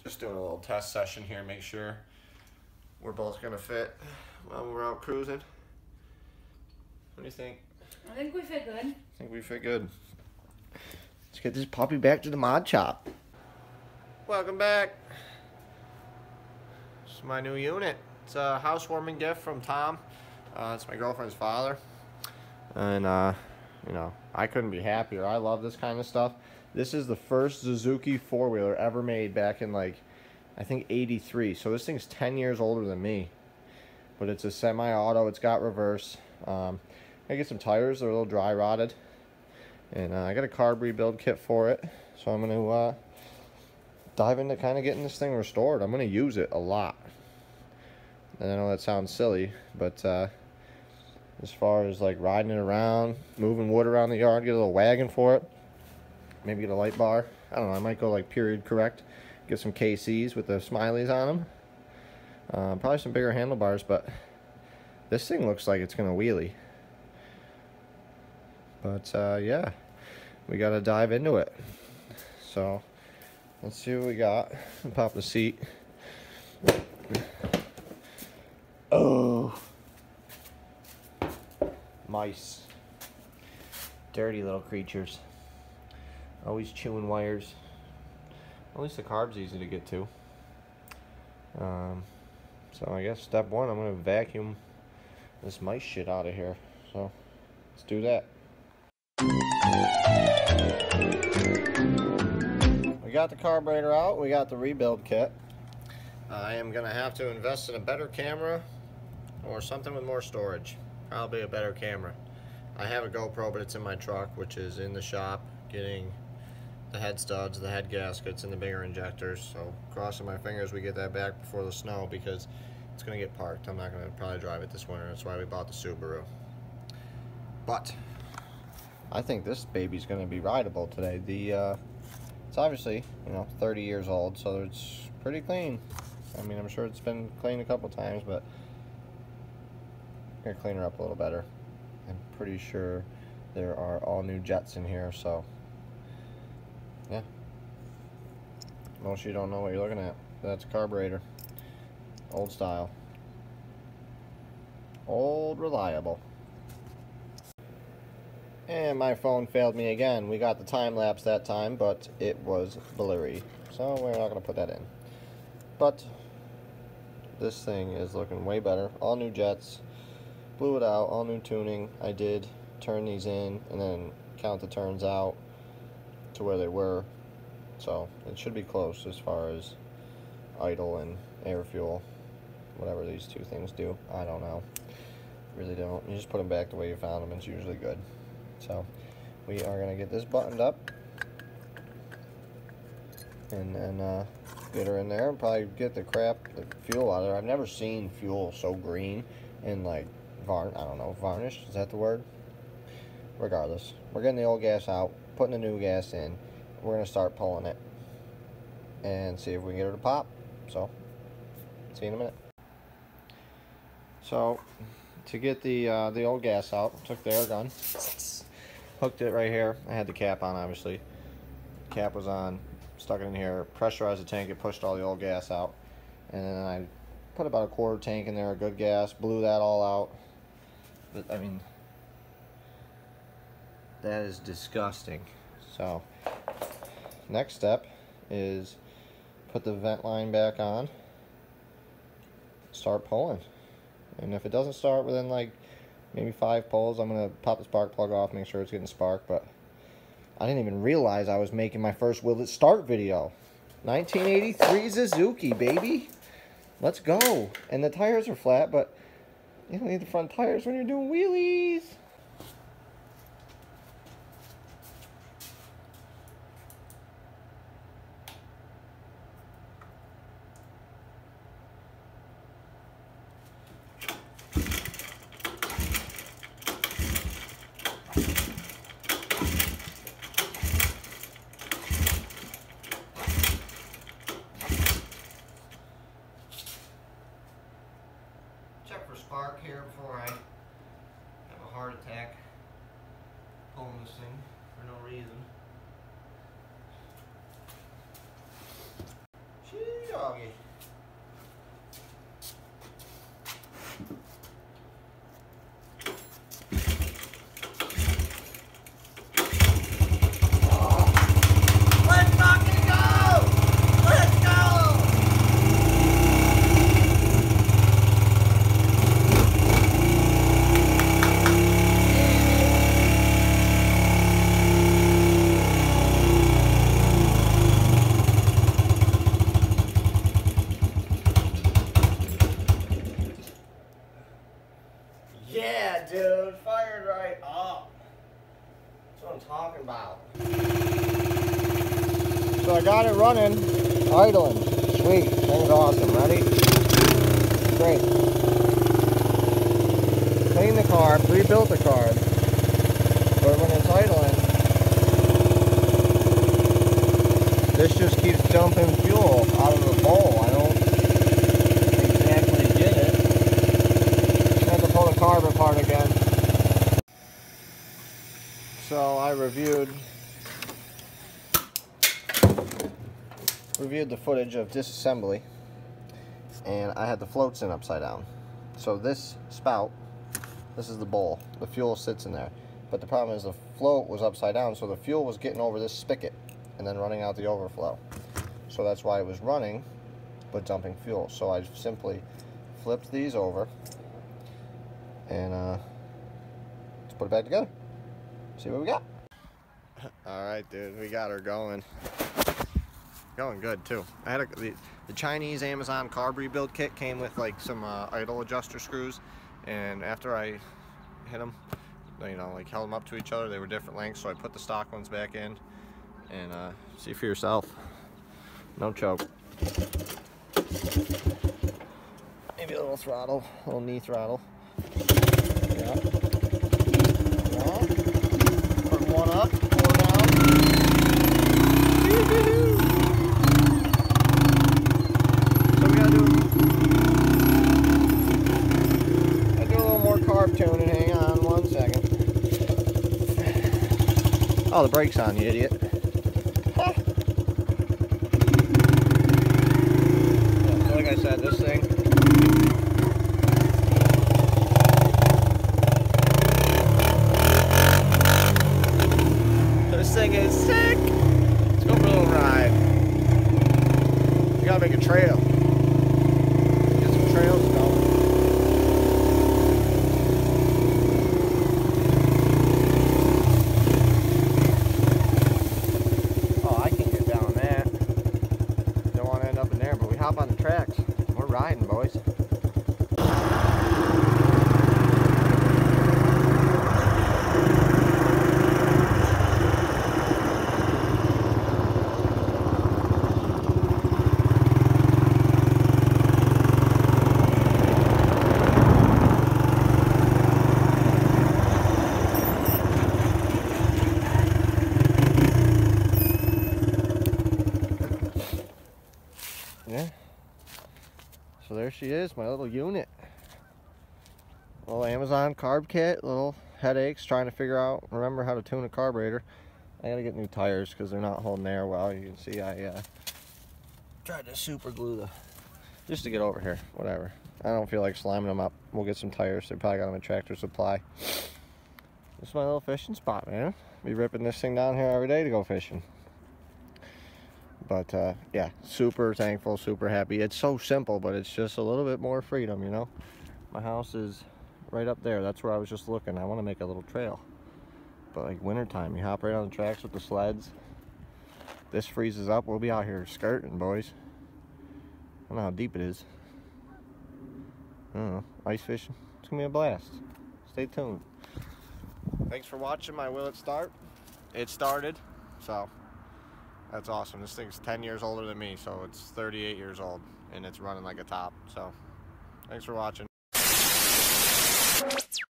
Just doing a little test session here, make sure we're both gonna fit while we're out cruising. What do you think? I think we fit good. I think we fit good. Let's get this puppy back to the mod shop. Welcome back. This is my new unit. It's a housewarming gift from Tom. It's my girlfriend's father. And, you know, I couldn't be happier. I love this kind of stuff. This is the first Suzuki four-wheeler ever made back in, like, I think 83. So this thing's 10 years older than me. But it's a semi-auto. It's got reverse. I get some tires. They're a little dry rotted. And I got a carb rebuild kit for it. So I'm going to dive into kind of getting this thing restored. I'm going to use it a lot. And I know that sounds silly, but as far as like riding it around, moving wood around the yard, get a little wagon for it, maybe get a light bar. I don't know, I might go like period correct, get some KCs with the smileys on them. Probably some bigger handlebars, but this thing looks like it's gonna wheelie. But yeah, we gotta dive into it. So let's see what we got. Pop the seat. Oh, mice. Dirty little creatures. Always chewing wires. At least the carb's easy to get to. So I guess step one, I'm going to vacuum this mice shit out of here. So let's do that. We got the carburetor out. We got the rebuild kit. I am going to have to invest in a better camera or something with more storage. Probably a better camera. I have a GoPro, but it's in my truck, which is in the shop, getting the head studs, the head gaskets, and the bigger injectors. So crossing my fingers we get that back before the snow, because it's going to get parked. I'm not going to probably drive it this winter. That's why we bought the Subaru. But I think this baby's going to be rideable today. It's obviously, you know, 30 years old, so it's pretty clean. I mean, I'm sure it's been cleaned a couple times, but I'm going to clean her up a little better. I'm pretty sure there are all new jets in here, so yeah. Most of you don't know what you're looking at. That's a carburetor. Old style. Old reliable. And my phone failed me again. We got the time lapse that time, but it was blurry, so we're not going to put that in. But this thing is looking way better. All new jets. Blew it out. All new tuning. I did turn these in and then count the turns out to where they were. So it should be close as far as idle and air fuel. Whatever these two things do. I don't know. Really don't. You just put them back the way you found them. It's usually good. So we are going to get this buttoned up. And then get her in there and probably get the fuel out of there. I've never seen fuel so green and like I don't know, varnished, is that the word? Regardless, we're getting the old gas out, putting the new gas in. We're going to start pulling it and see if we can get her to pop. So, see you in a minute. So, to get the old gas out, took the air gun, hooked it right here. I had the cap on, obviously. Cap was on. Stuck it in here, pressurized the tank, it pushed all the old gas out, and then I put about a quarter tank in there of good gas, blew that all out. But I mean, that is disgusting. So next step is put the vent line back on, start pulling, and if it doesn't start within like maybe 5 pulls, I'm gonna pop the spark plug off, make sure it's getting spark. But I didn't even realize I was making my first Will It Start video. 1983 Suzuki, baby. Let's go. And the tires are flat, but you don't need the front tires when you're doing wheelies. Check for spark here before I have a heart attack pulling this thing for no reason. Jeez. doggy. Let's fucking go! Let's go! Yeah, dude, fired right up. That's what I'm talking about. So I got it running, idling. Sweet, thing's awesome. Ready? Great. Cleaned the carb, rebuilt the carb. But when it's idling, this just keeps dumping fuel out of the bowl. I don't exactly get it. I have to pull the carb apart again. So I reviewed the footage of disassembly, and I had the floats in upside down. So this spout, this is the bowl, the fuel sits in there, but the problem is the float was upside down, so the fuel was getting over this spigot and then running out the overflow. So that's why it was running but dumping fuel. So I simply flipped these over and let's put it back together, see what we got. All right, dude, we got her going. Going good too. I had the Chinese Amazon carb rebuild kit came with like some idle adjuster screws, and after I hit them, you know, like held them up to each other, they were different lengths, so I put the stock ones back in, and see for yourself. No choke. Maybe a little throttle, a little knee throttle. Yeah. Yeah. Put one up, four down. Carb tuning, hang on 1 second. Oh, the brake's on, you idiot. Huh. Yeah, so like I said, this thing, is sick. Let's go for a little ride. We gotta make a trail. Get some trails going. Hop on the tracks. We're riding, boys. Yeah. So there she is, my little unit. Little Amazon carb kit, little headaches trying to remember how to tune a carburetor. I gotta get new tires because they're not holding air well. You can see I tried to super glue just to get over here, whatever. I don't feel like slamming them up. We'll get some tires. They probably got them at Tractor Supply. This is my little fishing spot, man. Be ripping this thing down here every day to go fishing. But yeah, super thankful, super happy. It's so simple, but it's just a little bit more freedom, you know. My house is right up there. That's where I was just looking. I want to make a little trail, but like wintertime, you hop right on the tracks with the sleds. This freezes up, we'll be out here skirting, boys. I don't know how deep it is. I don't know, ice fishing. It's gonna be a blast. Stay tuned. Thanks for watching my Will It Start. It started, so that's awesome. This thing's 10 years older than me, so it's 38 years old, and it's running like a top. So thanks for watching.